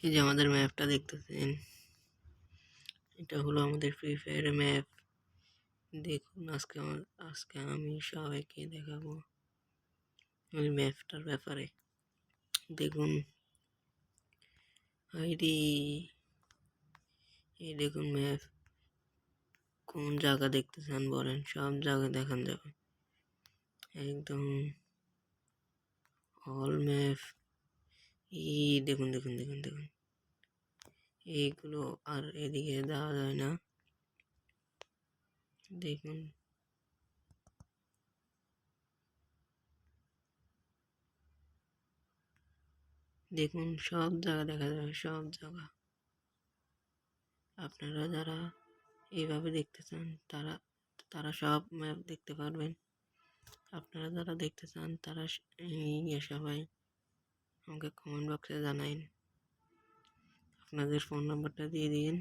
এই যে আমাদের ম্যাপটা দেখতেছেন, এটা হলো আমাদের ফ্রি ফায়ারের ম্যাপ। দেখুন আজকে আমি সবাইকে দেখাবো ওই ম্যাপটার ব্যাপারে। দেখুন আইডি, এই দেখুন ম্যাপ। কোন জায়গা দেখতে চান বলেন, সব জায়গা দেখান যাবে একদম অল ম্যাপ। এই দেখুন দেখুন দেখুন দেখুন, এইগুলো আর এদিকে দেওয়া যায় না। দেখুন দেখুন সব জায়গা দেখা যাবে, সব জায়গা। আপনারা যারা এইভাবে দেখতে চান তারা তারা সব ম্যাপ দেখতে পারবেন। আপনারা যারা দেখতে চান তারা সবাই আমাকে কমেন্ট বক্সে জানাইন, আপনাদের ফোন নাম্বারটা দিয়ে দিন।